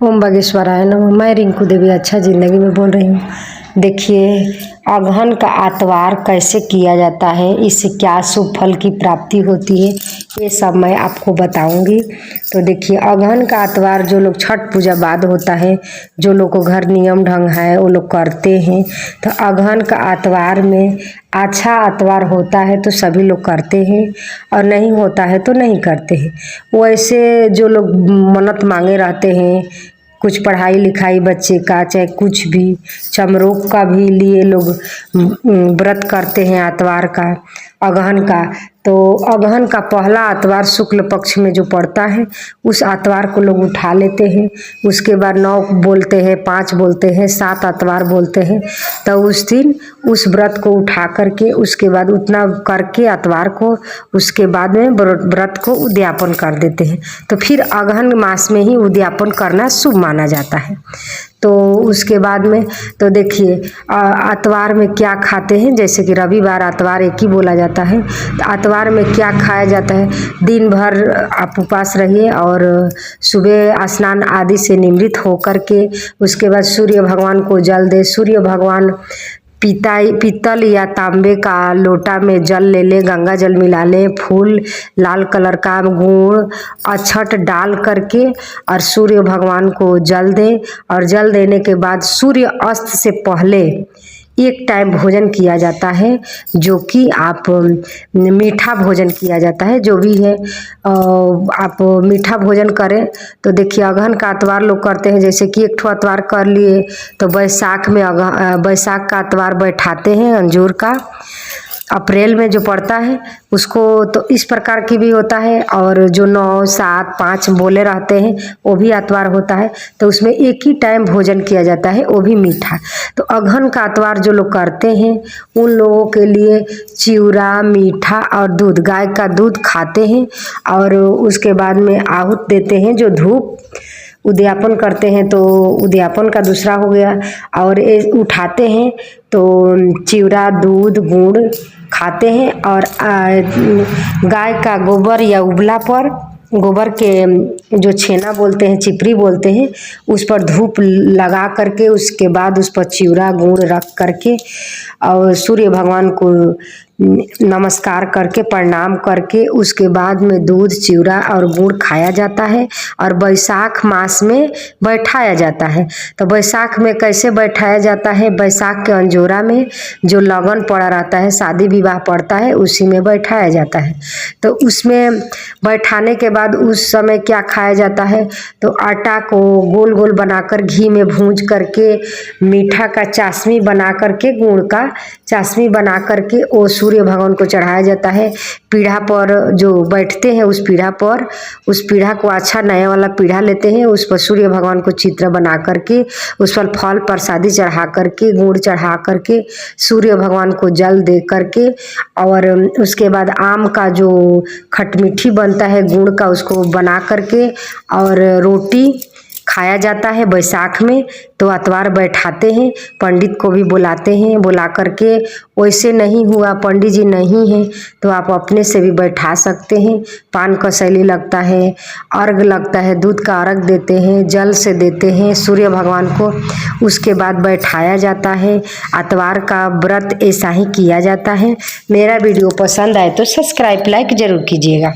ओम बागेश्वराय नमः। मैं रिंकू देवी अच्छा ज़िंदगी में बोल रही हूँ। देखिए, अगहन का आतवार कैसे किया जाता है, इससे क्या शुभ फल की प्राप्ति होती है, ये सब मैं आपको बताऊंगी। तो देखिए, अगहन का आतवार जो लोग छठ पूजा बाद होता है, जो लोग को घर नियम ढंग है वो लोग करते हैं। तो अगहन का आतवार में अच्छा आतवार होता है तो सभी लोग करते हैं, और नहीं होता है तो नहीं करते हैं। वैसे जो लोग मन्नत मांगे रहते हैं, कुछ पढ़ाई लिखाई बच्चे का, चाहे कुछ भी चमरोग का भी लिए लोग व्रत करते हैं आतवार का, अगहन का। तो अगहन का पहला आतवार शुक्ल पक्ष में जो पड़ता है, उस आतवार को लोग उठा लेते हैं। उसके बाद 9 बोलते हैं, 5 बोलते हैं, 7 आतवार बोलते हैं। तो उस दिन उस व्रत को उठा करके उसके बाद उतना करके आतवार को, उसके बाद में व्रत को उद्यापन कर देते हैं। तो फिर अगहन मास में ही उद्यापन करना शुभ माना जाता है। तो उसके बाद में तो देखिए, आतवार में क्या खाते हैं, जैसे कि रविवार आतवार एक ही बोला जाता है। तो आतवार में क्या खाया जाता है, दिन भर आप उपवास रहिए और सुबह स्नान आदि से निवृत्त होकर के उसके बाद सूर्य भगवान को जल दे। सूर्य भगवान पीतल या तांबे का लोटा में जल ले ले, गंगा जल मिला ले, फूल लाल कलर का, गुड़ अक्षत डाल करके और सूर्य भगवान को जल दे। और जल देने के बाद सूर्य अस्त से पहले एक टाइम भोजन किया जाता है, जो कि आप मीठा भोजन किया जाता है। जो भी है आप मीठा भोजन करें। तो देखिए, अगहन का आतवार लोग करते हैं, जैसे कि एक ठो आतवार कर लिए तो बैसाख में बैसाख का आतवार बैठाते हैं, अंजूर का अप्रैल में जो पड़ता है उसको। तो इस प्रकार की भी होता है, और जो 9, 7, 5 बोले रहते हैं वो भी आतवार होता है। तो उसमें एक ही टाइम भोजन किया जाता है, वो भी मीठा। तो अगहन का आतवार जो लोग करते हैं उन लोगों के लिए चिवड़ा, मीठा और दूध, गाय का दूध खाते हैं। और उसके बाद में आहूत देते हैं, जो धूप उद्यापन करते हैं। तो उद्यापन का दूसरा हो गया। और उठाते हैं तो चिवड़ा, दूध, गुड़ खाते हैं। और गाय का गोबर या उबला पर, गोबर के जो छेना बोलते हैं, चिपरी बोलते हैं, उस पर धूप लगा करके उसके बाद उस पर चिवड़ा गुड़ रख करके और सूर्य भगवान को नमस्कार करके, प्रणाम करके उसके बाद में दूध, चिवड़ा और गुड़ खाया जाता है। और बैसाख मास में बैठाया जाता है। तो बैसाख में कैसे बैठाया जाता है, बैसाख के अंजोरा में जो लगन पड़ा रहता है, शादी विवाह पड़ता है, उसी में बैठाया जाता है। तो उसमें बैठाने के बाद उस समय क्या खाया जाता है, तो आटा को गोल गोल बनाकर घी में भूंज करके, मीठा का चाशनी बना करके, गुड़ का चाशनी बना करके वो सूर्य भगवान को चढ़ाया जाता है। पीढ़ा पर जो बैठते हैं, उस पीढ़ा को अच्छा नया वाला पीढ़ा लेते हैं, उस पर सूर्य भगवान को चित्र बना करके, उस पर फल प्रसादी चढ़ा करके, गुड़ चढ़ा करके, सूर्य भगवान को जल दे करके, और उसके बाद आम का जो खटमिठी बनता है गुड़ का, उसको बना करके और रोटी खाया जाता है बैसाख में। तो आतवार बैठाते हैं, पंडित को भी बुलाते हैं, बुला करके। वैसे नहीं हुआ, पंडित जी नहीं हैं, तो आप अपने से भी बैठा सकते हैं। पान कसैली लगता है, अर्घ लगता है, दूध का अर्घ देते हैं, जल से देते हैं सूर्य भगवान को। उसके बाद बैठाया जाता है। आतवार का व्रत ऐसा ही किया जाता है। मेरा वीडियो पसंद आए तो सब्सक्राइब, लाइक जरूर कीजिएगा।